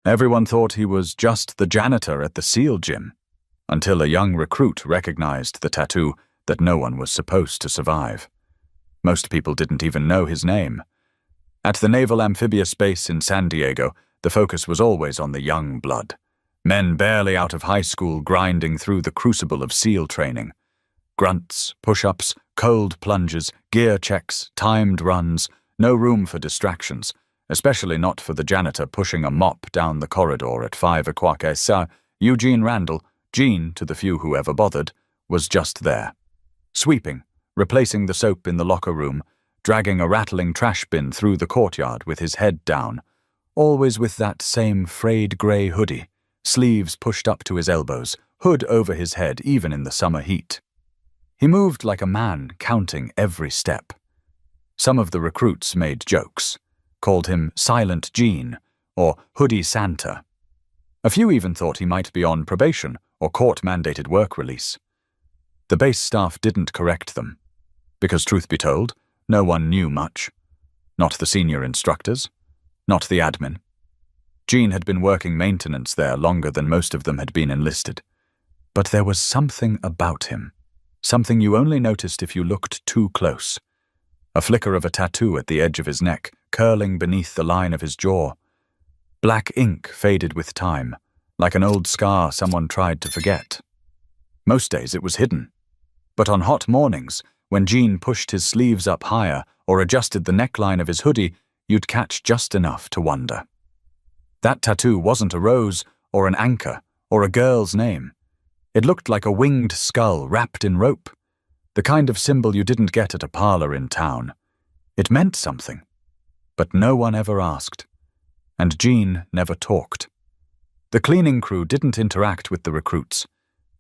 Everyone thought he was just the janitor at the SEAL gym, until a young recruit recognized the tattoo that no one was supposed to survive. Most people didn't even know his name. At the Naval Amphibious Base in San Diego, the focus was always on the young blood. Men barely out of high school grinding through the crucible of SEAL training. Grunts, push-ups, cold plunges, gear checks, timed runs, no room for distractions, especially not for the janitor pushing a mop down the corridor at 5 o'clock. Eugene Randall, Gene to the few who ever bothered, was just there. Sweeping, replacing the soap in the locker room, dragging a rattling trash bin through the courtyard with his head down, always with that same frayed grey hoodie, sleeves pushed up to his elbows, hood over his head even in the summer heat. He moved like a man, counting every step. Some of the recruits made jokes, called him Silent Gene or Hoodie Santa. A few even thought he might be on probation or court-mandated work release. The base staff didn't correct them, because truth be told, no one knew much. Not the senior instructors, not the admin. Gene had been working maintenance there longer than most of them had been enlisted. But there was something about him, something you only noticed if you looked too close. A flicker of a tattoo at the edge of his neck, curling beneath the line of his jaw. Black ink faded with time, like an old scar someone tried to forget. Most days it was hidden. But on hot mornings, when Gene pushed his sleeves up higher or adjusted the neckline of his hoodie, you'd catch just enough to wonder. That tattoo wasn't a rose or an anchor or a girl's name. It looked like a winged skull wrapped in rope, the kind of symbol you didn't get at a parlor in town. It meant something, but no one ever asked, and Gene never talked. The cleaning crew didn't interact with the recruits.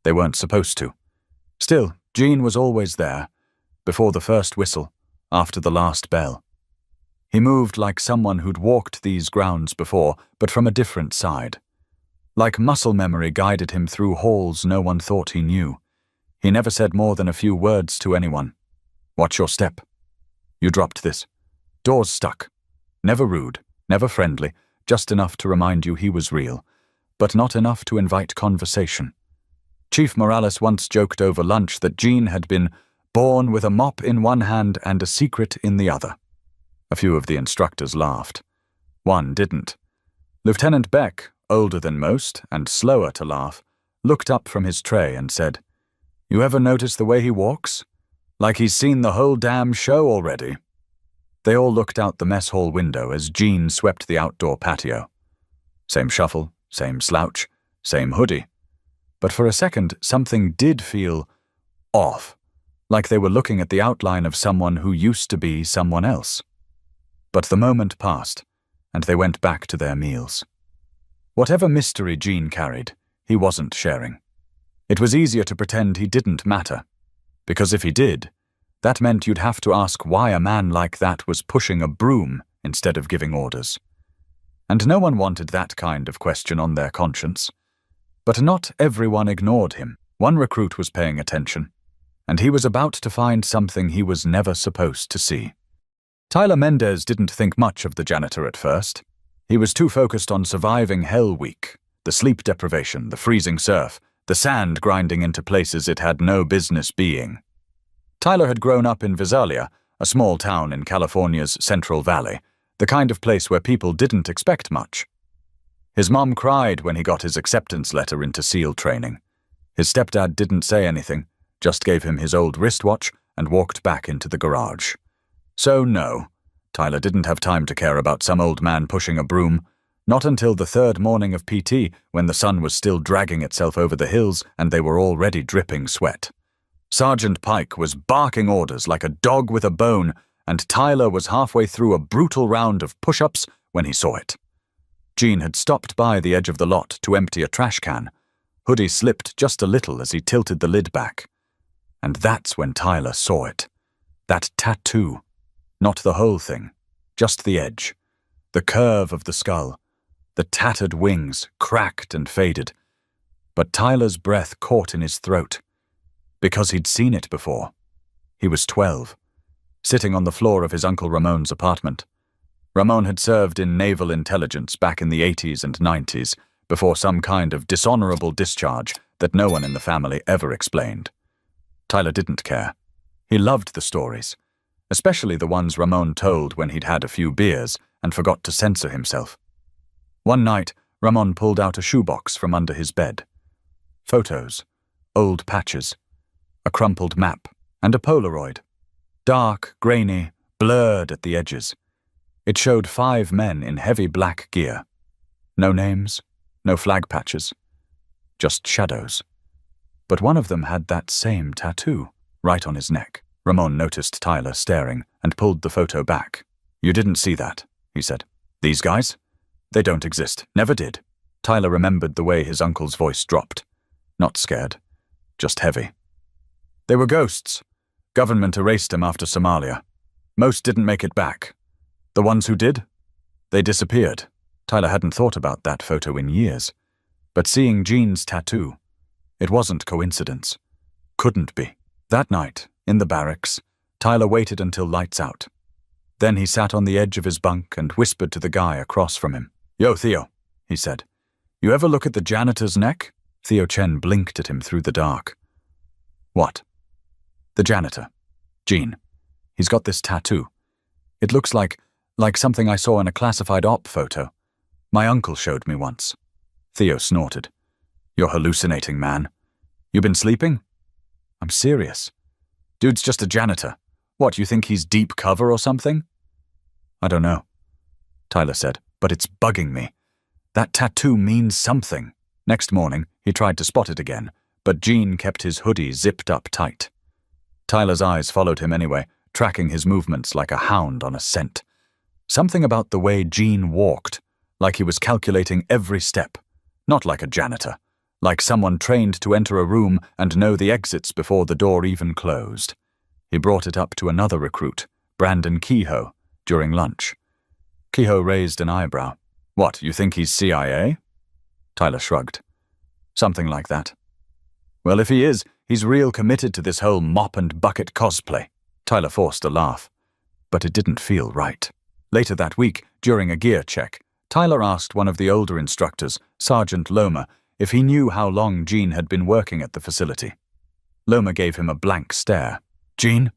They weren't supposed to. Still, Gene was always there, before the first whistle, after the last bell. He moved like someone who'd walked these grounds before, but from a different side. Like muscle memory guided him through halls no one thought he knew. He never said more than a few words to anyone. Watch your step. You dropped this. Doors stuck. Never rude, never friendly, just enough to remind you he was real, but not enough to invite conversation. Chief Morales once joked over lunch that Gene had been born with a mop in one hand and a secret in the other. A few of the instructors laughed. One didn't. Lieutenant Beck, older than most and slower to laugh, looked up from his tray and said, "You ever notice the way he walks? Like he's seen the whole damn show already." They all looked out the mess hall window as Gene swept the outdoor patio. Same shuffle, same slouch, same hoodie. But for a second, something did feel off, like they were looking at the outline of someone who used to be someone else. But the moment passed, and they went back to their meals. Whatever mystery Gene carried, he wasn't sharing. It was easier to pretend he didn't matter, because if he did, that meant you'd have to ask why a man like that was pushing a broom instead of giving orders. And no one wanted that kind of question on their conscience. But not everyone ignored him. One recruit was paying attention, and he was about to find something he was never supposed to see. Tyler Mendez didn't think much of the janitor at first. He was too focused on surviving Hell Week, the sleep deprivation, the freezing surf, the sand grinding into places it had no business being. Tyler had grown up in Visalia, a small town in California's Central Valley, the kind of place where people didn't expect much. His mom cried when he got his acceptance letter into SEAL training. His stepdad didn't say anything, just gave him his old wristwatch and walked back into the garage. So no, Tyler didn't have time to care about some old man pushing a broom, not until the third morning of PT when the sun was still dragging itself over the hills and they were already dripping sweat. Sergeant Pike was barking orders like a dog with a bone, and Tyler was halfway through a brutal round of push-ups when he saw it. Gene had stopped by the edge of the lot to empty a trash can. Hoodie slipped just a little as he tilted the lid back. And that's when Tyler saw it. That tattoo. Not the whole thing, just the edge. The curve of the skull. The tattered wings, cracked and faded. But Tyler's breath caught in his throat. Because he'd seen it before. He was 12, sitting on the floor of his Uncle Ramon's apartment. Ramon had served in naval intelligence back in the 80s and 90s, before some kind of dishonorable discharge that no one in the family ever explained. Tyler didn't care. He loved the stories, especially the ones Ramon told when he'd had a few beers and forgot to censor himself. One night, Ramon pulled out a shoebox from under his bed. Photos, old patches, a crumpled map, and a Polaroid. Dark, grainy, blurred at the edges. It showed 5 men in heavy black gear. No names, no flag patches, just shadows. But one of them had that same tattoo, right on his neck. Ramon noticed Tyler staring and pulled the photo back. "You didn't see that," he said. "These guys? They don't exist. Never did." Tyler remembered the way his uncle's voice dropped. Not scared, just heavy. "They were ghosts. Government erased them after Somalia. Most didn't make it back. The ones who did? They disappeared." Tyler hadn't thought about that photo in years. But seeing Jean's tattoo, it wasn't coincidence. Couldn't be. That night, in the barracks, Tyler waited until lights out. Then he sat on the edge of his bunk and whispered to the guy across from him. "Yo, Theo," he said. "You ever look at the janitor's neck?" Theo Chen blinked at him through the dark. "What?" "The janitor. Jean. He's got this tattoo. It looks like something I saw in a classified op photo. My uncle showed me once." Theo snorted. "You're hallucinating, man. You been sleeping?" "I'm serious. Dude's just a janitor. What, you think he's deep cover or something?" "I don't know," Tyler said, "but it's bugging me. That tattoo means something." Next morning, he tried to spot it again, but Jean kept his hoodie zipped up tight. Tyler's eyes followed him anyway, tracking his movements like a hound on a scent. Something about the way Jean walked, like he was calculating every step, not like a janitor, like someone trained to enter a room and know the exits before the door even closed. He brought it up to another recruit, Brandon Kehoe, during lunch. Kehoe raised an eyebrow. "What, you think he's CIA?" Tyler shrugged. "Something like that." "Well, if he is, he's real committed to this whole mop and bucket cosplay." Tyler forced a laugh, but it didn't feel right. Later that week, during a gear check, Tyler asked one of the older instructors, Sergeant Loma, if he knew how long Jean had been working at the facility. Loma gave him a blank stare. "Jean?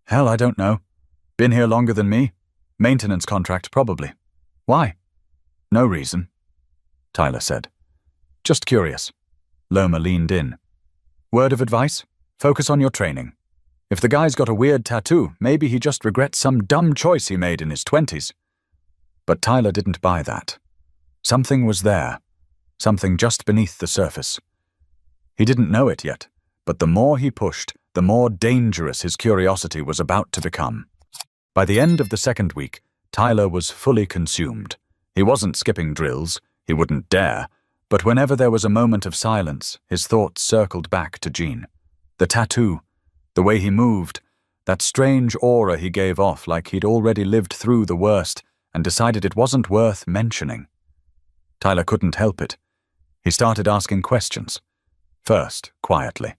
Hell, I don't know. Been here longer than me? Maintenance contract, probably. Why?" "No reason," Tyler said. "Just curious." Loma leaned in. "Word of advice? Focus on your training. If the guy's got a weird tattoo, maybe he just regrets some dumb choice he made in his 20s. But Tyler didn't buy that. Something was there. Something just beneath the surface. He didn't know it yet, but the more he pushed, the more dangerous his curiosity was about to become. By the end of the second week, Tyler was fully consumed. He wasn't skipping drills, he wouldn't dare, but whenever there was a moment of silence, his thoughts circled back to Jean. The tattoo, the way he moved, that strange aura he gave off like he'd already lived through the worst and decided it wasn't worth mentioning. Tyler couldn't help it. He started asking questions. First, quietly.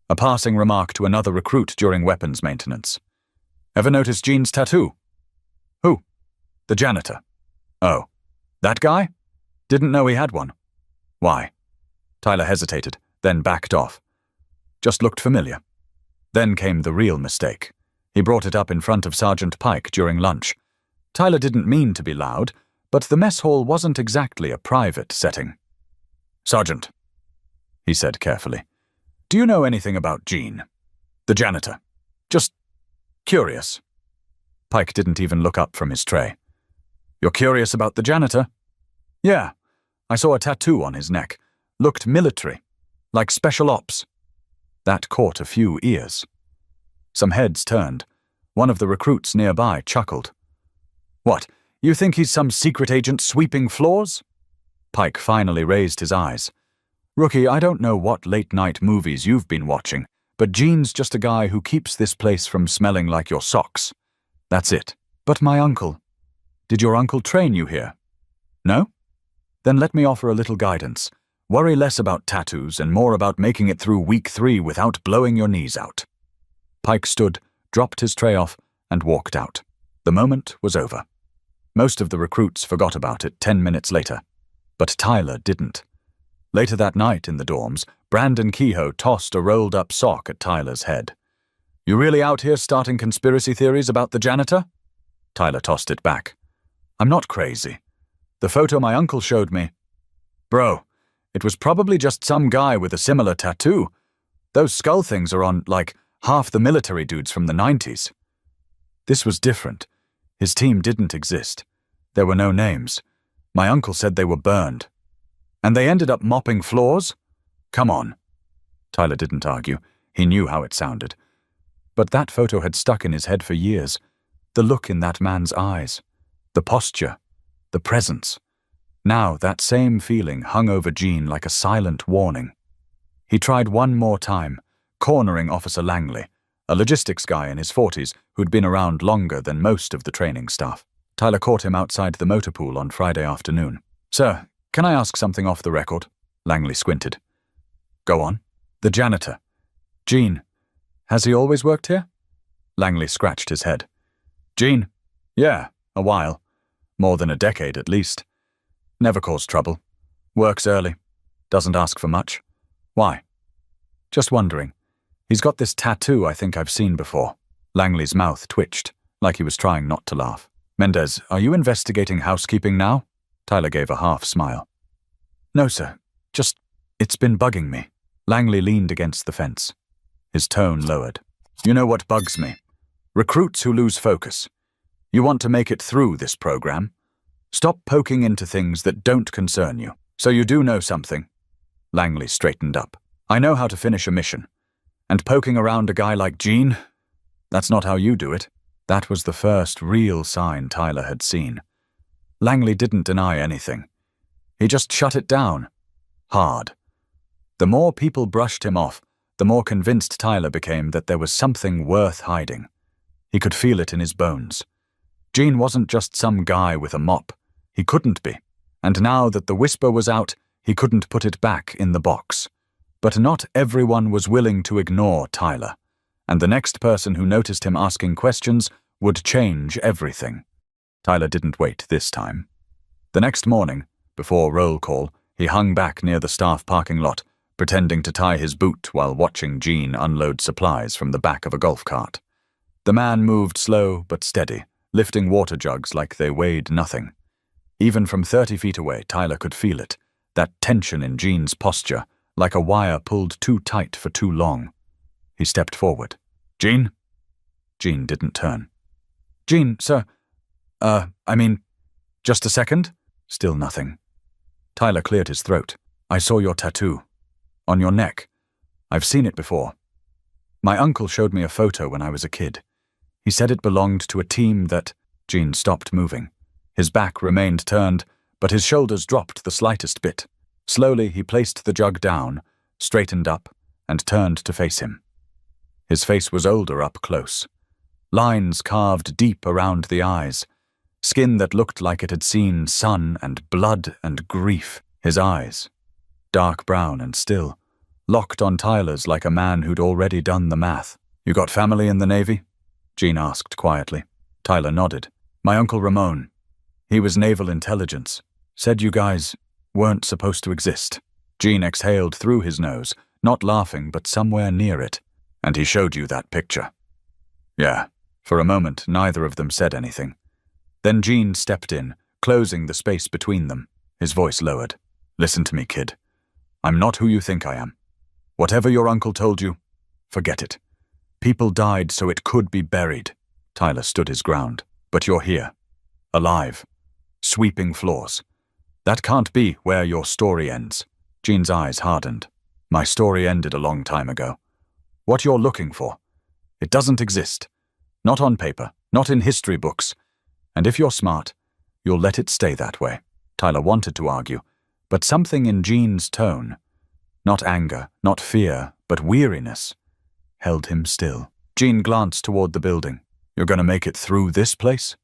A passing remark to another recruit during weapons maintenance. "Ever notice Jean's tattoo?" "Who?" "The janitor." "Oh, that guy? Didn't know he had one." "Why?" Tyler hesitated, then backed off. Just looked familiar. Then came the real mistake. He brought it up in front of Sergeant Pike during lunch. Tyler didn't mean to be loud, but the mess hall wasn't exactly a private setting. "Sergeant," he said carefully, "do you know anything about Jean? The janitor? Just curious." Pike didn't even look up from his tray. "You're curious about the janitor?" "Yeah. I saw a tattoo on his neck. Looked military. Like special ops." That caught a few ears. Some heads turned. One of the recruits nearby chuckled. "What, you think he's some secret agent sweeping floors?" Pike finally raised his eyes. "Rookie, I don't know what late-night movies you've been watching, but Jean's just a guy who keeps this place from smelling like your socks. That's it." "But my uncle. Did your uncle train you here?" "No?" "Then let me offer a little guidance. Worry less about tattoos and more about making it through week 3 without blowing your knees out." Pike stood, dropped his tray off, and walked out. The moment was over. Most of the recruits forgot about it 10 minutes later. But Tyler didn't. Later that night in the dorms, Brandon Kehoe tossed a rolled-up sock at Tyler's head. "You really out here starting conspiracy theories about the janitor?" Tyler tossed it back. "I'm not crazy. The photo my uncle showed me. Bro, it was probably just some guy with a similar tattoo. Those skull things are on, like, half the military dudes from the 90s. This was different. His team didn't exist. There were no names. My uncle said they were burned. And they ended up mopping floors? Come on." Tyler didn't argue. He knew how it sounded. But that photo had stuck in his head for years. The look in that man's eyes. The posture. The presence. Now that same feeling hung over Gene like a silent warning. He tried one more time, cornering Officer Langley, a logistics guy in his 40s who'd been around longer than most of the training staff. Tyler caught him outside the motor pool on Friday afternoon. "Sir, can I ask something off the record?" Langley squinted. "Go on." "The janitor. Gene. Has he always worked here?" Langley scratched his head. "Gene? Yeah, a while. More than a decade at least. Never caused trouble. Works early. Doesn't ask for much. Why?" "Just wondering. He's got this tattoo I think I've seen before." Langley's mouth twitched, like he was trying not to laugh. "Mendez, are you investigating housekeeping now?" Tyler gave a half smile. "No, sir. Just, it's been bugging me." Langley leaned against the fence. His tone lowered. "You know what bugs me? Recruits who lose focus. You want to make it through this program? Stop poking into things that don't concern you. So you do know something." Langley straightened up. "I know how to finish a mission. And poking around a guy like Gene? That's not how you do it." That was the first real sign Tyler had seen. Langley didn't deny anything. He just shut it down. Hard. The more people brushed him off, the more convinced Tyler became that there was something worth hiding. He could feel it in his bones. Gene wasn't just some guy with a mop. He couldn't be. And now that the whisper was out, he couldn't put it back in the box. But not everyone was willing to ignore Tyler. And the next person who noticed him asking questions would change everything. Tyler didn't wait this time. The next morning, before roll call, he hung back near the staff parking lot, pretending to tie his boot while watching Gene unload supplies from the back of a golf cart. The man moved slow but steady, lifting water jugs like they weighed nothing. Even from 30 feet away, Tyler could feel it, that tension in Gene's posture, like a wire pulled too tight for too long. He stepped forward. "Gene?" Gene didn't turn. "Gene, sir. Just a second?" Still nothing. Tyler cleared his throat. "I saw your tattoo. On your neck. I've seen it before. My uncle showed me a photo when I was a kid. He said it belonged to a team that—" Gene stopped moving. His back remained turned, but his shoulders dropped the slightest bit. Slowly he placed the jug down, straightened up, and turned to face him. His face was older up close. Lines carved deep around the eyes. Skin that looked like it had seen sun and blood and grief. His eyes, dark brown and still, locked on Tyler's like a man who'd already done the math. "You got family in the Navy?" Gene asked quietly. Tyler nodded. "My Uncle Ramon. He was naval intelligence. Said you guys weren't supposed to exist." Gene exhaled through his nose, not laughing but somewhere near it. "And he showed you that picture?" "Yeah." For a moment, neither of them said anything. Then Gene stepped in, closing the space between them. His voice lowered. "Listen to me, kid. I'm not who you think I am. Whatever your uncle told you, forget it. People died so it could be buried." Tyler stood his ground. "But you're here. Alive. Sweeping floors. That can't be where your story ends." Gene's eyes hardened. "My story ended a long time ago. What you're looking for, it doesn't exist. Not on paper, not in history books. And if you're smart, you'll let it stay that way." Tyler wanted to argue, but something in Gene's tone, not anger, not fear, but weariness, held him still. Gene glanced toward the building. "You're going to make it through this place?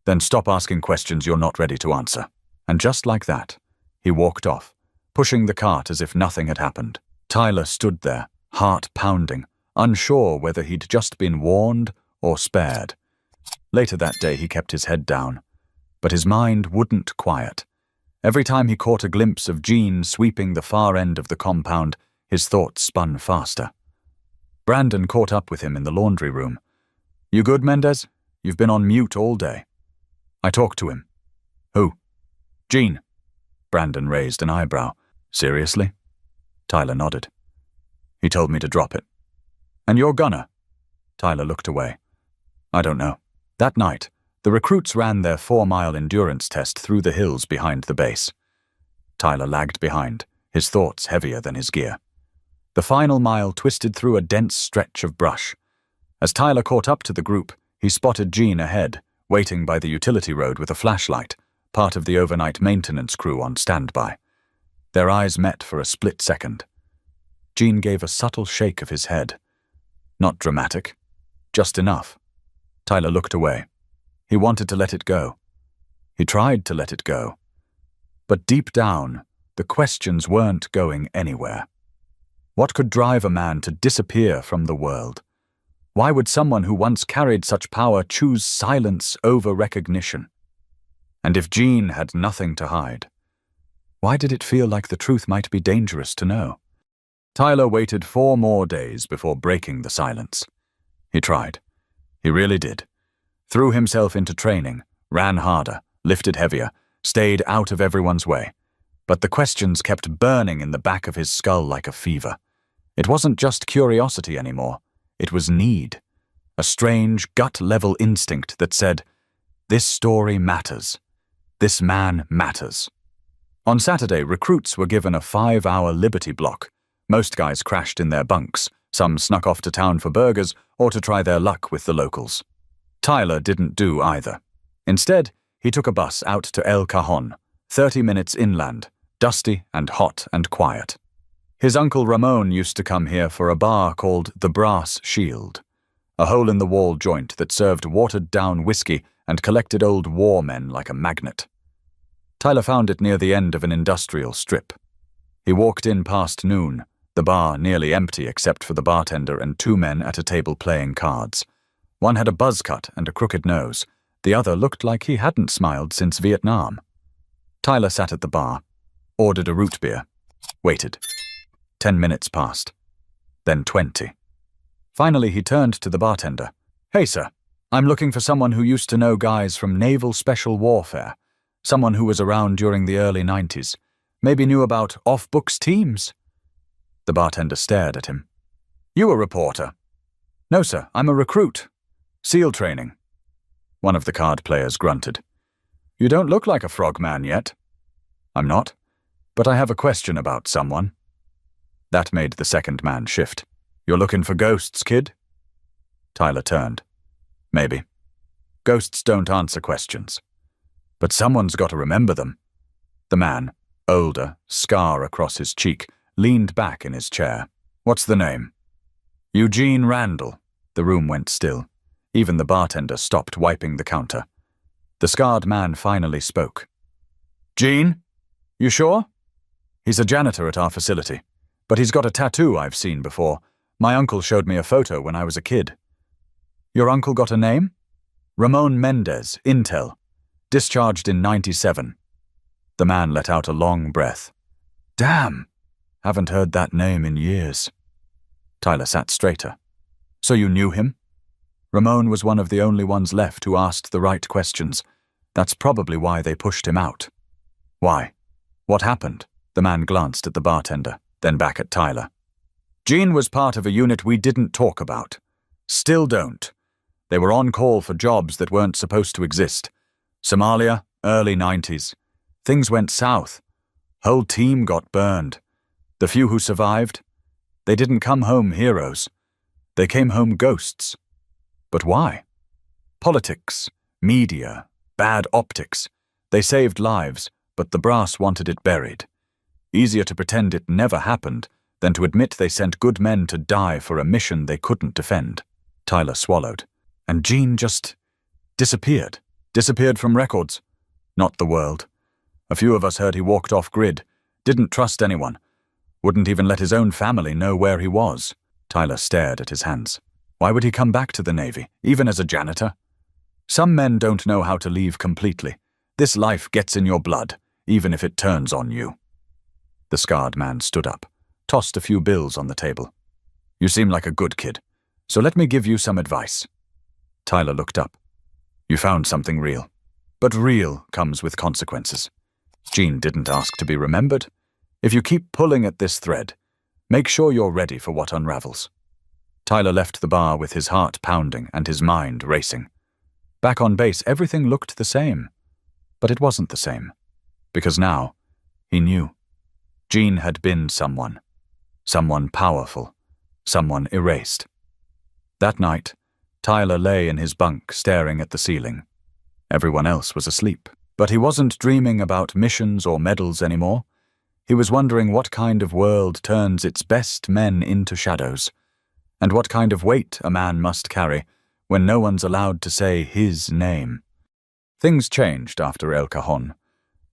Then stop asking questions you're not ready to answer." And just like that, he walked off, pushing the cart as if nothing had happened. Tyler stood there, heart pounding, unsure whether he'd just been warned or spared. Later that day he kept his head down. But his mind wouldn't quiet. Every time he caught a glimpse of Jean sweeping the far end of the compound, his thoughts spun faster. Brandon caught up with him in the laundry room. "You good, Mendez? You've been on mute all day." I talked to him. "Who?" "Jean." Brandon raised an eyebrow. "Seriously?" Tyler nodded. "He told me to drop it." "And you're gonna?" Tyler looked away. "I don't know." That night, the recruits ran their 4-mile endurance test through the hills behind the base. Tyler lagged behind, his thoughts heavier than his gear. The final mile twisted through a dense stretch of brush. As Tyler caught up to the group, he spotted Jean ahead, waiting by the utility road with a flashlight, part of the overnight maintenance crew on standby. Their eyes met for a split second. Jean gave a subtle shake of his head. Not dramatic, just enough. Tyler looked away. He wanted to let it go. He tried to let it go. But deep down, the questions weren't going anywhere. What could drive a man to disappear from the world? Why would someone who once carried such power choose silence over recognition? And if Jean had nothing to hide, why did it feel like the truth might be dangerous to know? Tyler waited 4 more days before breaking the silence. He tried. He really did. Threw himself into training, ran harder, lifted heavier, stayed out of everyone's way. But the questions kept burning in the back of his skull like a fever. It wasn't just curiosity anymore. It was need. A strange, gut-level instinct that said, "This story matters. This man matters." On Saturday, recruits were given a 5-hour liberty block. Most guys crashed in their bunks. Some snuck off to town for burgers or to try their luck with the locals. Tyler didn't do either. Instead, he took a bus out to El Cajon, 30 minutes inland, dusty and hot and quiet. His uncle Ramon used to come here for a bar called the Brass Shield, a hole-in-the-wall joint that served watered-down whiskey and collected old war men like a magnet. Tyler found it near the end of an industrial strip. He walked in past noon, the bar nearly empty except for the bartender and 2 men at a table playing cards. One had a buzz cut and a crooked nose. The other looked like he hadn't smiled since Vietnam. Tyler sat at the bar, ordered a root beer, waited. 10 minutes passed. Then 20. Finally, he turned to the bartender. "Hey, sir, I'm looking for someone who used to know guys from Naval Special Warfare. Someone who was around during the early 90s. Maybe knew about off-books teams." The bartender stared at him. "You a reporter?" "No, sir, I'm a recruit. SEAL training." One of the card players grunted. "You don't look like a frogman yet." "I'm not, but I have a question about someone." That made the second man shift. "You're looking for ghosts, kid?" Tyler turned. "Maybe. Ghosts don't answer questions. But someone's got to remember them." The man, older, scar across his cheek, leaned back in his chair. "What's the name?" "Eugene Randall." The room went still. Even the bartender stopped wiping the counter. The scarred man finally spoke. "Gene? You sure?" "He's a janitor at our facility. But he's got a tattoo I've seen before. My uncle showed me a photo when I was a kid." "Your uncle got a name?" "Ramon Mendez, Intel. Discharged in 97. The man let out a long breath. "Damn! Haven't heard that name in years." Tyler sat straighter. "So you knew him?" Ramon was one of the only ones left who asked the right questions. That's probably why they pushed him out. "Why? What happened?" The man glanced at the bartender, then back at Tyler. "Gene was part of a unit we didn't talk about. Still don't. They were on call for jobs that weren't supposed to exist. Somalia, early 90s. Things went south. Whole team got burned. The few who survived, they didn't come home heroes. They came home ghosts. But why? Politics, media, bad optics. They saved lives, but the brass wanted it buried. Easier to pretend it never happened than to admit they sent good men to die for a mission they couldn't defend." Tyler swallowed. "And Gene just disappeared. Disappeared from records. Not the world. A few of us heard he walked off grid. Didn't trust anyone. Wouldn't even let his own family know where he was." Tyler stared at his hands. "Why would he come back to the Navy, even as a janitor?" "Some men don't know how to leave completely. This life gets in your blood, even if it turns on you. The scarred man stood up, tossed a few bills on the table. You seem like a good kid, so let me give you some advice. Tyler looked up. You found something real. But real comes with consequences. Jean didn't ask to be remembered. If you keep pulling at this thread, make sure you're ready for what unravels. Tyler left the bar with his heart pounding and his mind racing. Back on base, everything looked the same. But it wasn't the same. Because now, he knew. Jean had been someone. Someone powerful. Someone erased. That night, Tyler lay in his bunk staring at the ceiling. Everyone else was asleep. But he wasn't dreaming about missions or medals anymore. He was wondering what kind of world turns its best men into shadows, and what kind of weight a man must carry when no one's allowed to say his name. Things changed after El Cajon.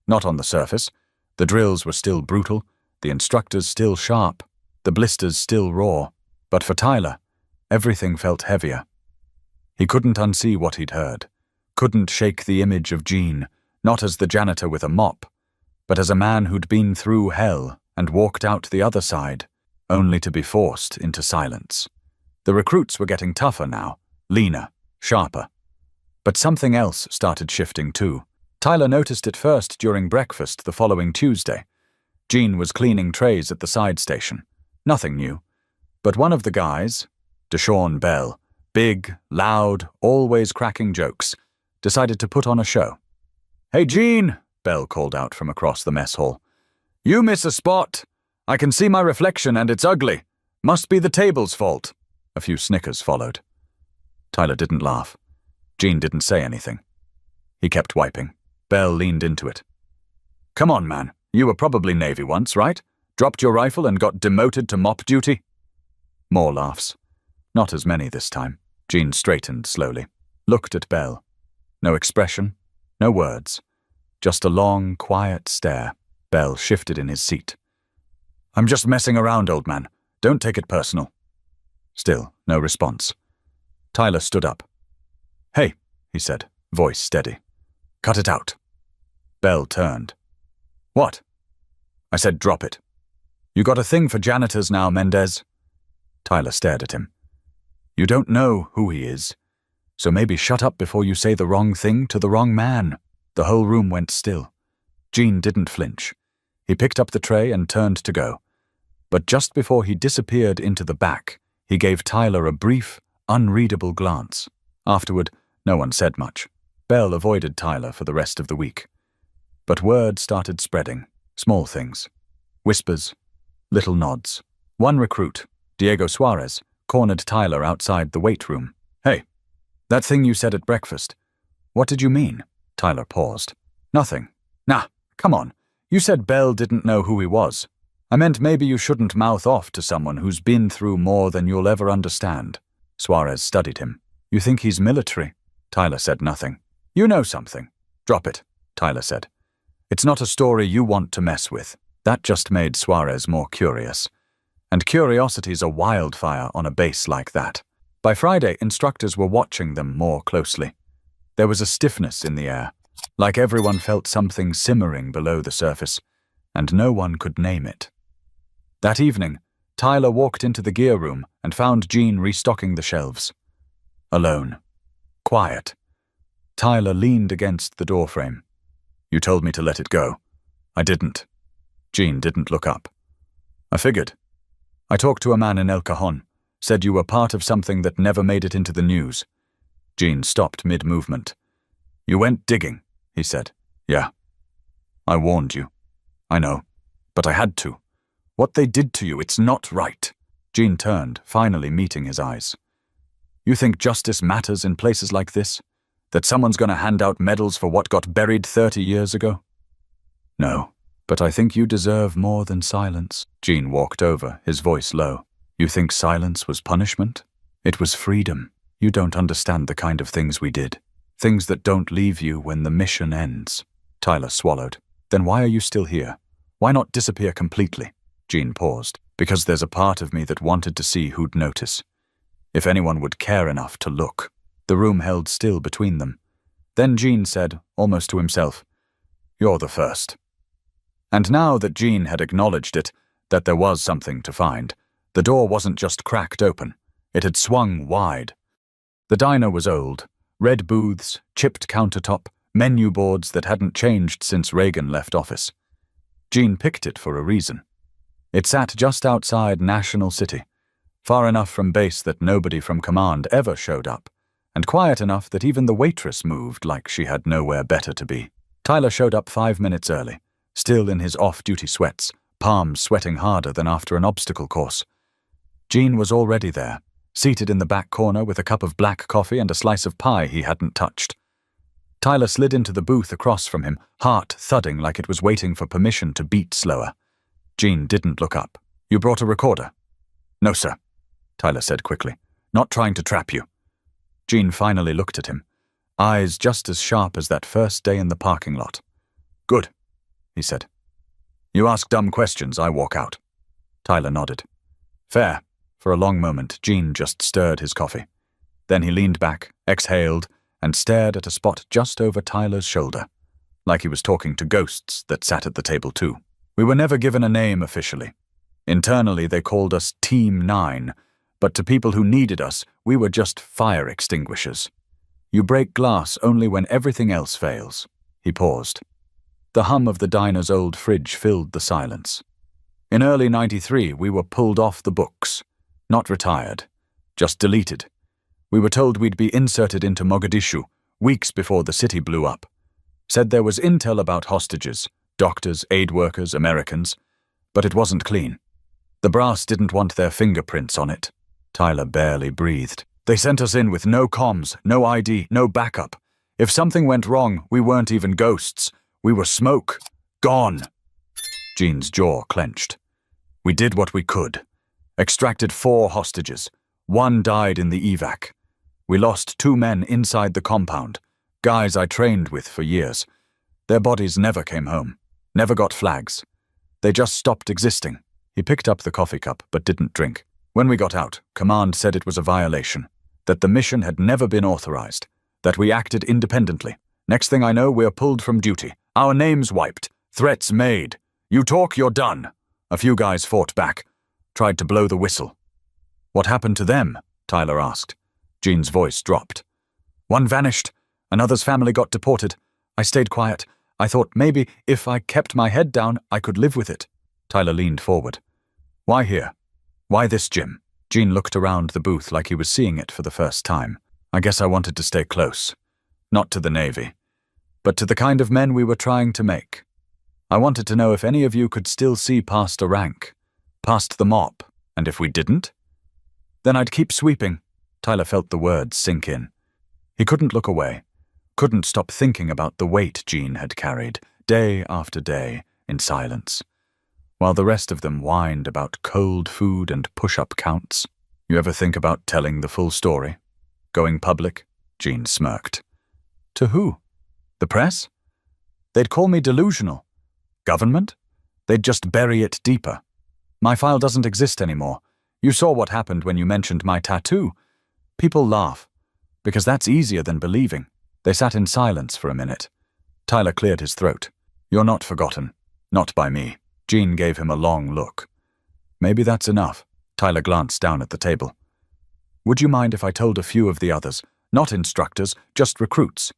Not on the surface. The drills were still brutal, the instructors still sharp, the blisters still raw. But for Tyler, everything felt heavier. He couldn't unsee what he'd heard, couldn't shake the image of Jean, not as the janitor with a mop, but as a man who'd been through hell and walked out the other side, only to be forced into silence. The recruits were getting tougher now, leaner, sharper. But something else started shifting too. Tyler noticed it first during breakfast the following Tuesday. Jean was cleaning trays at the side station. Nothing new. But one of the guys, Deshaun Bell, big, loud, always cracking jokes, decided to put on a show. Hey, Jean, Bell called out from across the mess hall. You miss a spot. I can see my reflection and it's ugly. Must be the table's fault. A few snickers followed. Tyler didn't laugh. Jean didn't say anything. He kept wiping. Bell leaned into it. Come on, man. You were probably Navy once, right? Dropped your rifle and got demoted to mop duty? More laughs. Not as many this time. Jean straightened slowly. Looked at Bell. No expression. No words. Just a long, quiet stare. Bell shifted in his seat. I'm just messing around, old man. Don't take it personal. Still, no response. Tyler stood up. Hey, he said, voice steady. Cut it out. Bell turned. What? I said drop it. You got a thing for janitors now, Mendez? Tyler stared at him. You don't know who he is, so maybe shut up before you say the wrong thing to the wrong man. The whole room went still. Jean didn't flinch. He picked up the tray and turned to go. But just before he disappeared into the back, he gave Tyler a brief, unreadable glance. Afterward, no one said much. Bell avoided Tyler for the rest of the week. But word started spreading. Small things. Whispers. Little nods. One recruit, Diego Suarez, cornered Tyler outside the weight room. Hey, that thing you said at breakfast. What did you mean? Tyler paused. Nothing. Nah, come on. You said Bell didn't know who he was. I meant maybe you shouldn't mouth off to someone who's been through more than you'll ever understand. Suarez studied him. You think he's military? Tyler said nothing. You know something. Drop it, Tyler said. It's not a story you want to mess with. That just made Suarez more curious. And curiosity's a wildfire on a base like that. By Friday, instructors were watching them more closely. There was a stiffness in the air, like everyone felt something simmering below the surface, and no one could name it. That evening, Tyler walked into the gear room and found Jean restocking the shelves. Alone. Quiet. Tyler leaned against the doorframe. You told me to let it go. I didn't. Jean didn't look up. I figured. I talked to a man in El Cajon, said you were part of something that never made it into the news. Jean stopped mid-movement. You went digging, he said. Yeah. I warned you. I know. But I had to. What they did to you, it's not right. Jean turned, finally meeting his eyes. You think justice matters in places like this? That someone's going to hand out medals for what got buried 30 years ago? No, but I think you deserve more than silence. Jean walked over, his voice low. You think silence was punishment? It was freedom. You don't understand the kind of things we did. Things that don't leave you when the mission ends. Tyler swallowed. Then why are you still here? Why not disappear completely? Jean paused. Because there's a part of me that wanted to see who'd notice. If anyone would care enough to look. The room held still between them. Then Jean said, almost to himself, You're the first. And now that Jean had acknowledged it, that there was something to find, the door wasn't just cracked open, it had swung wide. The diner was old, red booths, chipped countertop, menu boards that hadn't changed since Reagan left office. Jean picked it for a reason. It sat just outside National City, far enough from base that nobody from command ever showed up, and quiet enough that even the waitress moved like she had nowhere better to be. Tyler showed up 5 minutes early, still in his off-duty sweats, palms sweating harder than after an obstacle course. Jean was already there, seated in the back corner with a cup of black coffee and a slice of pie he hadn't touched. Tyler slid into the booth across from him, heart thudding like it was waiting for permission to beat slower. Jean didn't look up. You brought a recorder? No, sir, Tyler said quickly. Not trying to trap you. Jean finally looked at him, eyes just as sharp as that first day in the parking lot. Good, he said. You ask dumb questions, I walk out. Tyler nodded. Fair. For a long moment, Jean just stirred his coffee. Then he leaned back, exhaled, and stared at a spot just over Tyler's shoulder, like he was talking to ghosts that sat at the table too. We were never given a name officially. Internally, they called us Team 9, but to people who needed us, we were just fire extinguishers. You break glass only when everything else fails. He paused. The hum of the diner's old fridge filled the silence. In early '93, we were pulled off the books. Not retired, just deleted. We were told we'd be inserted into Mogadishu weeks before the city blew up. Said there was intel about hostages, doctors, aid workers, Americans, but it wasn't clean. The brass didn't want their fingerprints on it. Tyler barely breathed. They sent us in with no comms, no ID, no backup. If something went wrong, we weren't even ghosts. We were smoke. Gone. Jean's jaw clenched. We did what we could. Extracted 4 hostages. 1 died in the evac. We lost 2 men inside the compound, guys I trained with for years. Their bodies never came home, never got flags. They just stopped existing. He picked up the coffee cup but didn't drink. When we got out, command said it was a violation, that the mission had never been authorized, that we acted independently. Next thing I know, we're pulled from duty. Our names wiped. Threats made. You talk, you're done. A few guys fought back. Tried to blow the whistle. What happened to them? Tyler asked. Jean's voice dropped. One vanished. Another's family got deported. I stayed quiet. I thought maybe if I kept my head down, I could live with it. Tyler leaned forward. Why here? Why this gym? Jean looked around the booth like he was seeing it for the first time. I guess I wanted to stay close. Not to the Navy, but to the kind of men we were trying to make. I wanted to know if any of you could still see past a rank, past the mop, and if we didn't, then I'd keep sweeping. Tyler felt the words sink in. He couldn't look away, couldn't stop thinking about the weight Jean had carried, day after day, in silence, while the rest of them whined about cold food and push-up counts. You ever think about telling the full story? Going public? Jean smirked. To who? The press? They'd call me delusional. Government? They'd just bury it deeper. My file doesn't exist anymore. You saw what happened when you mentioned my tattoo. People laugh, because that's easier than believing. They sat in silence for a minute. Tyler cleared his throat. You're not forgotten. Not by me. Jean gave him a long look. Maybe that's enough. Tyler glanced down at the table. Would you mind if I told a few of the others, not instructors, just recruits,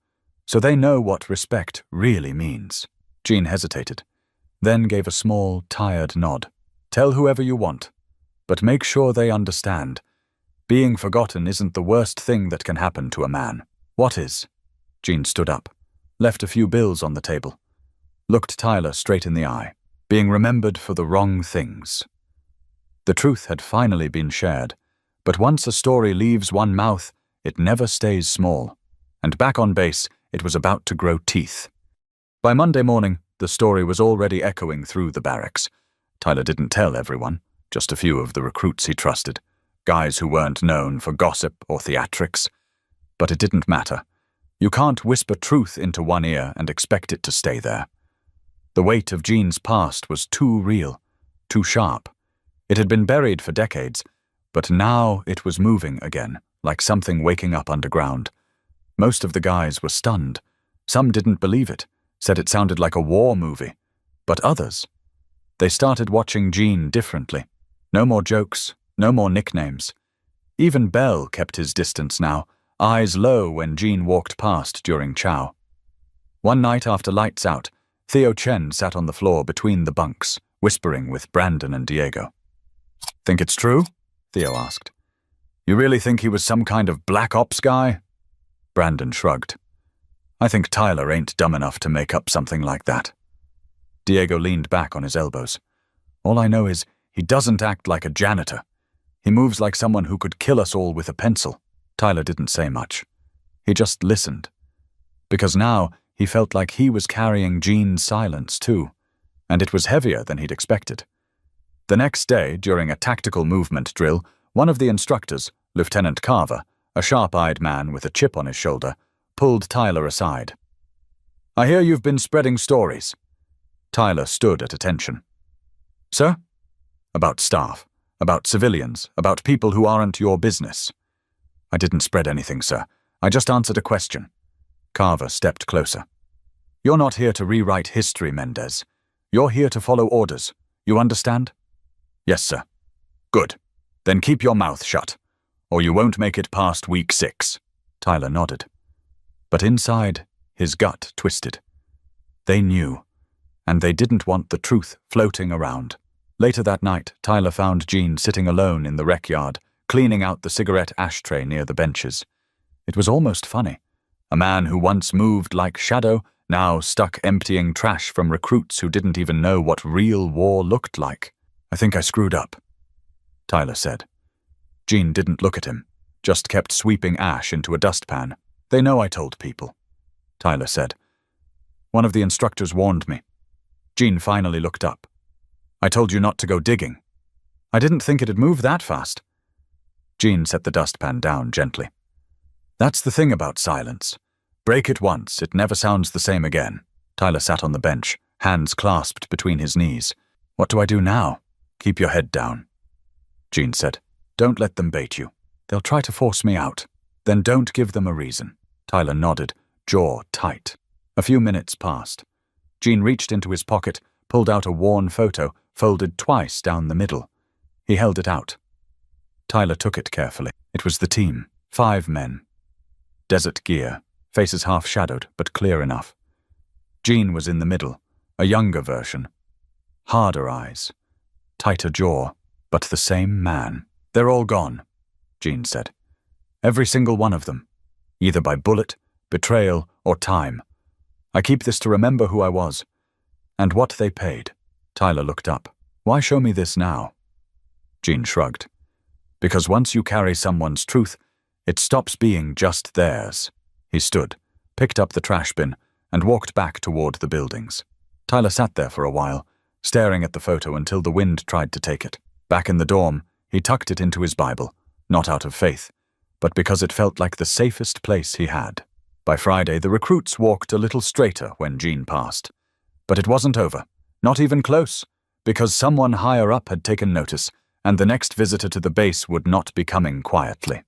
so they know what respect really means? Jean hesitated, then gave a small, tired nod. Tell whoever you want, but make sure they understand. Being forgotten isn't the worst thing that can happen to a man. What is? Jean stood up, left a few bills on the table, looked Tyler straight in the eye. Being remembered for the wrong things. The truth had finally been shared, but once a story leaves one mouth, it never stays small, and back on base, it was about to grow teeth. By Monday morning, the story was already echoing through the barracks. Tyler didn't tell everyone, just a few of the recruits he trusted, guys who weren't known for gossip or theatrics. But it didn't matter. You can't whisper truth into one ear and expect it to stay there. The weight of Jean's past was too real, too sharp. It had been buried for decades, but now it was moving again, like something waking up underground. Most of the guys were stunned. Some didn't believe it. said it sounded like a war movie. But others, they started watching Gene differently. No more jokes, no more nicknames. Even Bell kept his distance now, eyes low when Gene walked past during chow. One night after lights out, Theo Chen sat on the floor between the bunks, whispering with Brandon and Diego. "Think it's true?" Theo asked. "You really think he was some kind of black ops guy?" Brandon shrugged. "I think Tyler ain't dumb enough to make up something like that." Diego leaned back on his elbows. "All I know is he doesn't act like a janitor. He moves like someone who could kill us all with a pencil." Tyler didn't say much. He just listened. Because now he felt like he was carrying Gene's silence too, and it was heavier than he'd expected. The next day, during a tactical movement drill, one of the instructors, Lieutenant Carver, a sharp-eyed man with a chip on his shoulder, pulled Tyler aside. "I hear you've been spreading stories." Tyler stood at attention. "Sir?" "About staff, about civilians, about people who aren't your business." "I didn't spread anything, sir. I just answered a question." Carver stepped closer. "You're not here to rewrite history, Mendez. You're here to follow orders. You understand?" "Yes, sir." "Good. Then keep your mouth shut, or you won't make it past week 6. Tyler nodded. But inside, his gut twisted. They knew, and they didn't want the truth floating around. Later that night, Tyler found Gene sitting alone in the rec yard, cleaning out the cigarette ashtray near the benches. It was almost funny. A man who once moved like shadow, now stuck emptying trash from recruits who didn't even know what real war looked like. "I think I screwed up," Tyler said. Gene didn't look at him, just kept sweeping ash into a dustpan. "They know I told people," Tyler said. "One of the instructors warned me." Gene finally looked up. "I told you not to go digging." "I didn't think it'd move that fast." Gene set the dustpan down gently. "That's the thing about silence. Break it once, it never sounds the same again." Tyler sat on the bench, hands clasped between his knees. "What do I do now?" "Keep your head down," Gene said. "Don't let them bait you. They'll try to force me out. Then don't give them a reason." Tyler nodded, jaw tight. A few minutes passed. Gene reached into his pocket, pulled out a worn photo, folded twice down the middle. He held it out. Tyler took it carefully. It was the team, 5 men. Desert gear, faces half-shadowed, but clear enough. Gene was in the middle, a younger version. Harder eyes, tighter jaw, but the same man. "They're all gone," Gene said. "Every single one of them, either by bullet, betrayal, or time. I keep this to remember who I was, and what they paid." Tyler looked up. "Why show me this now?" Gene shrugged. "Because once you carry someone's truth, it stops being just theirs." He stood, picked up the trash bin, and walked back toward the buildings. Tyler sat there for a while, staring at the photo until the wind tried to take it. Back in the dorm, he tucked it into his Bible, not out of faith, but because it felt like the safest place he had. By Friday, the recruits walked a little straighter when Gene passed. But it wasn't over, not even close, because someone higher up had taken notice, and the next visitor to the base would not be coming quietly.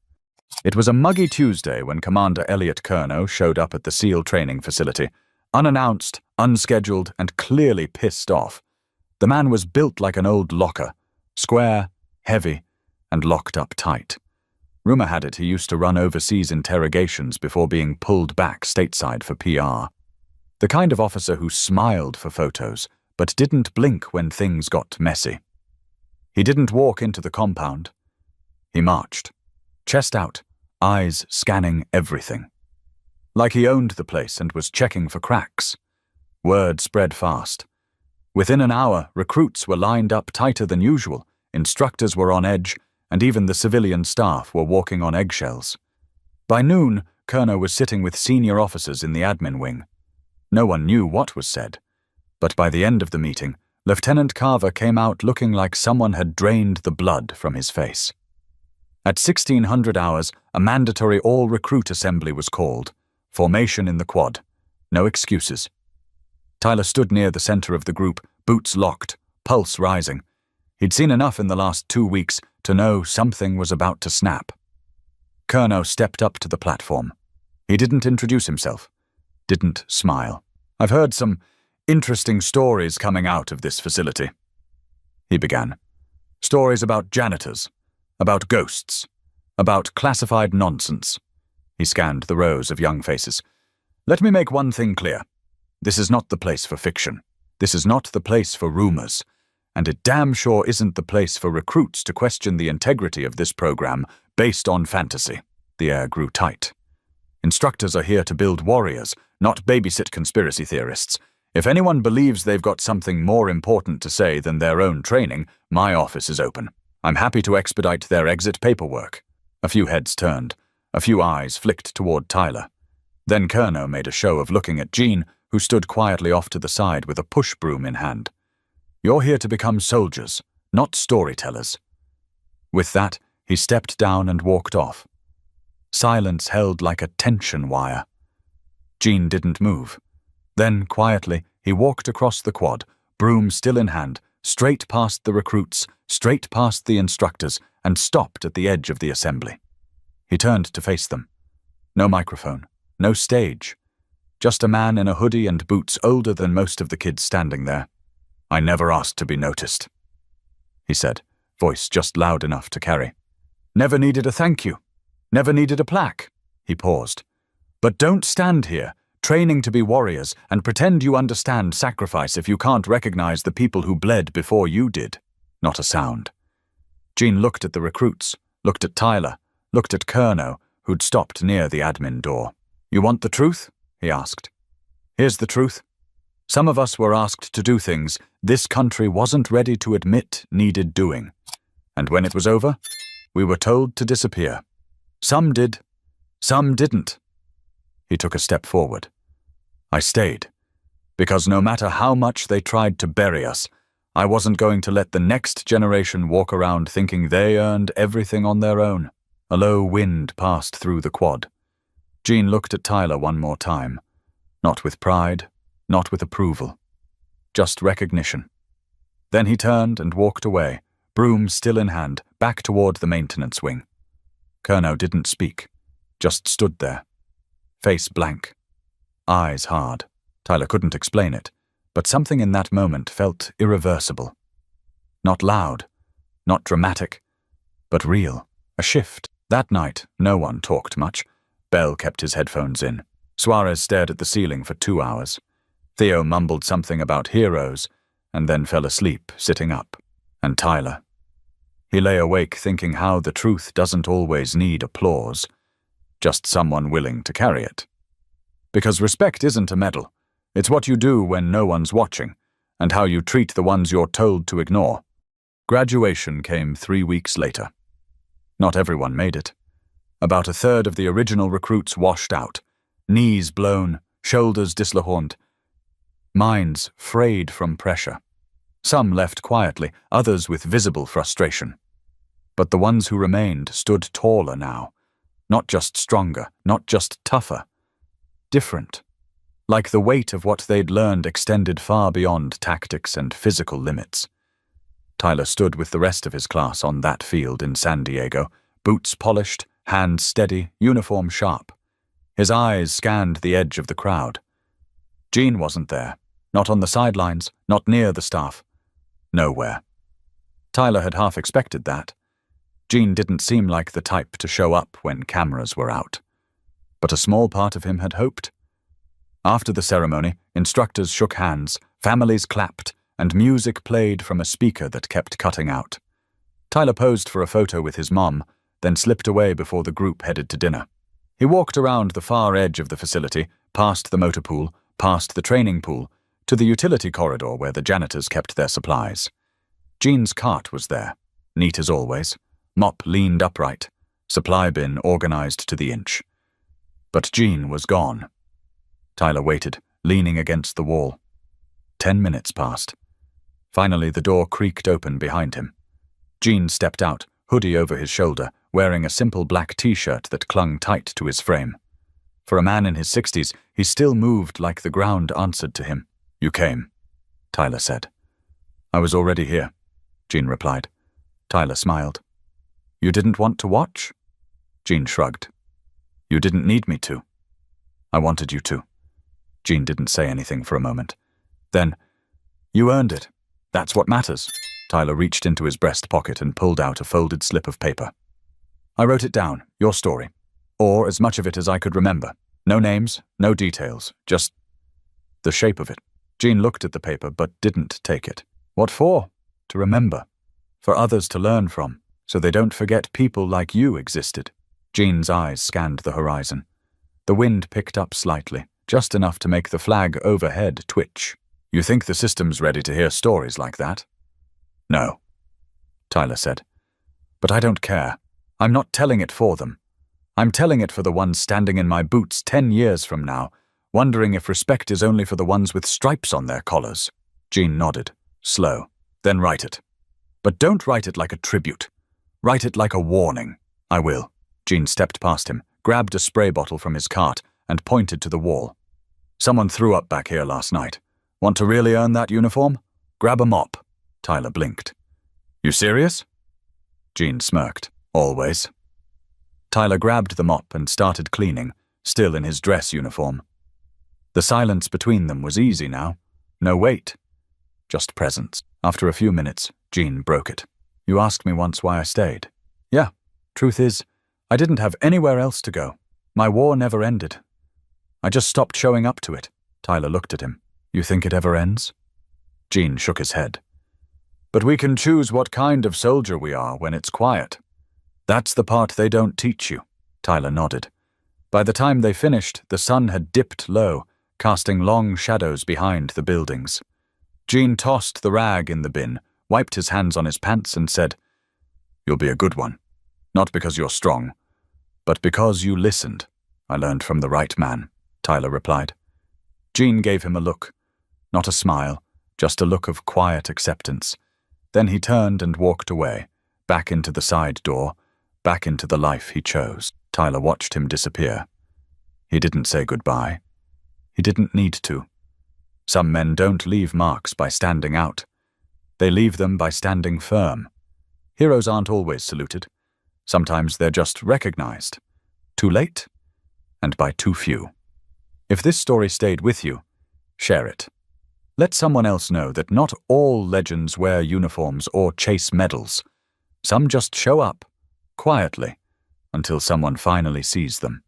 It was a muggy Tuesday when Commander Elliot Kerno showed up at the SEAL training facility, unannounced, unscheduled, and clearly pissed off. The man was built like an old locker, square, heavy, and locked up tight. Rumor had it he used to run overseas interrogations before being pulled back stateside for PR. The kind of officer who smiled for photos, but didn't blink when things got messy. He didn't walk into the compound. He marched, chest out, eyes scanning everything. Like he owned the place and was checking for cracks. Word spread fast. Within an hour, recruits were lined up tighter than usual, instructors were on edge, and even the civilian staff were walking on eggshells. By noon, Kerno was sitting with senior officers in the admin wing. No one knew what was said, but by the end of the meeting, Lieutenant Carver came out looking like someone had drained the blood from his face. At 1600 hours, a mandatory all-recruit assembly was called. Formation in the quad. No excuses. Tyler stood near the center of the group, boots locked, pulse rising. He'd seen enough in the last 2 weeks to know something was about to snap. Kerno stepped up to the platform. He didn't introduce himself. Didn't smile. I've heard some interesting stories coming out of this facility, he began. Stories about janitors, about ghosts, about classified nonsense. He scanned the rows of young faces. Let me make one thing clear. This is not the place for fiction. This is not the place for rumors. And it damn sure isn't the place for recruits to question the integrity of this program based on fantasy. The air grew tight. Instructors are here to build warriors, not babysit conspiracy theorists. If anyone believes they've got something more important to say than their own training, my office is open. I'm happy to expedite their exit paperwork. A few heads turned. A few eyes flicked toward Tyler. Then Kerno made a show of looking at Jean, who stood quietly off to the side with a push broom in hand. You're here to become soldiers, not storytellers. With that, he stepped down and walked off. Silence held like a tension wire. Jean didn't move. Then, quietly, he walked across the quad, broom still in hand, straight past the recruits, straight past the instructors, and stopped at the edge of the assembly. He turned to face them. No microphone, no stage. Just a man in a hoodie and boots older than most of the kids standing there. I never asked to be noticed, he said, voice just loud enough to carry. Never needed a thank you. Never needed a plaque. He paused. But don't stand here, training to be warriors, and pretend you understand sacrifice if you can't recognize the people who bled before you did. Not a sound. Jean looked at the recruits, looked at Tyler, looked at Kerno, who'd stopped near the admin door. You want the truth? He asked. Here's the truth. Some of us were asked to do things this country wasn't ready to admit needed doing. And when it was over, we were told to disappear. Some did. Some didn't. He took a step forward. I stayed, because no matter how much they tried to bury us, I wasn't going to let the next generation walk around thinking they earned everything on their own. A low wind passed through the quad. Jean looked at Tyler one more time. Not with pride, not with approval. Just recognition. Then he turned and walked away, broom still in hand, back toward the maintenance wing. Kerno didn't speak, just stood there. Face blank. Eyes hard. Tyler couldn't explain it, but something in that moment felt irreversible. Not loud, not dramatic, but real. A shift. That night, no one talked much. Bell kept his headphones in. Suarez stared at the ceiling for 2 hours. Theo mumbled something about heroes, and then fell asleep, sitting up. And Tyler. He lay awake thinking how the truth doesn't always need applause, just someone willing to carry it. Because respect isn't a medal. It's what you do when no one's watching, and how you treat the ones you're told to ignore. Graduation came 3 weeks later. Not everyone made it. About a third of the original recruits washed out, knees blown, shoulders dislahorned, minds frayed from pressure. Some left quietly, others with visible frustration. But the ones who remained stood taller now. Not just stronger, not just tougher. Different. Like the weight of what they'd learned extended far beyond tactics and physical limits. Tyler stood with the rest of his class on that field in San Diego, boots polished, hands steady, uniform sharp. His eyes scanned the edge of the crowd. Jean wasn't there, not on the sidelines, not near the staff. Nowhere. Tyler had half expected that. Jean didn't seem like the type to show up when cameras were out. But a small part of him had hoped. After the ceremony, instructors shook hands, families clapped, and music played from a speaker that kept cutting out. Tyler posed for a photo with his mom, then slipped away before the group headed to dinner. He walked around the far edge of the facility, past the motor pool, past the training pool, to the utility corridor where the janitors kept their supplies. Jean's cart was there, neat as always, mop leaned upright, supply bin organized to the inch. But Jean was gone. Tyler waited, leaning against the wall. 10 minutes passed. Finally, the door creaked open behind him. Jean stepped out, hoodie over his shoulder, wearing a simple black t-shirt that clung tight to his frame. For a man in his 60s, he still moved like the ground answered to him. You came, Tyler said. I was already here, Jean replied. Tyler smiled. You didn't want to watch? Jean shrugged. You didn't need me to. I wanted you to. Jean didn't say anything for a moment. Then, "You earned it. That's what matters." Tyler reached into his breast pocket and pulled out a folded slip of paper. "I wrote it down, your story. Or as much of it as I could remember. No names, no details, just the shape of it." Jean looked at the paper but didn't take it. "What for?" "To remember. For others to learn from, so they don't forget people like you existed." Jean's eyes scanned the horizon. The wind picked up slightly, just enough to make the flag overhead twitch. "You think the system's ready to hear stories like that?" "No," Tyler said. "But I don't care. I'm not telling it for them. I'm telling it for the ones standing in my boots 10 years from now, wondering if respect is only for the ones with stripes on their collars." Jean nodded, slow. "Then write it. But don't write it like a tribute. Write it like a warning." "I will." Jean stepped past him, grabbed a spray bottle from his cart, and pointed to the wall. "Someone threw up back here last night. Want to really earn that uniform? Grab a mop." Tyler blinked. "You serious?" Jean smirked. "Always." Tyler grabbed the mop and started cleaning, still in his dress uniform. The silence between them was easy now. No weight. Just presence. After a few minutes, Jean broke it. "You asked me once why I stayed." "Yeah. Truth is, I didn't have anywhere else to go. My war never ended. I just stopped showing up to it." Tyler looked at him. "You think it ever ends?" Jean shook his head. "But we can choose what kind of soldier we are when it's quiet. That's the part they don't teach you." Tyler nodded. By the time they finished, the sun had dipped low, casting long shadows behind the buildings. Jean tossed the rag in the bin, wiped his hands on his pants, and said, "You'll be a good one. Not because you're strong, but because you listened." "I learned from the right man," Tyler replied. Jean gave him a look. Not a smile, just a look of quiet acceptance. Then he turned and walked away, back into the side door, back into the life he chose. Tyler watched him disappear. He didn't say goodbye. He didn't need to. Some men don't leave marks by standing out. They leave them by standing firm. Heroes aren't always saluted. Sometimes they're just recognized. Too late, and by too few. If this story stayed with you, share it. Let someone else know that not all legends wear uniforms or chase medals. Some just show up, quietly, until someone finally sees them.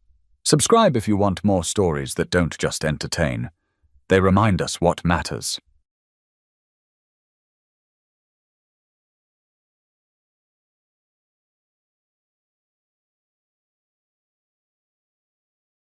Subscribe if you want more stories that don't just entertain. They remind us what matters.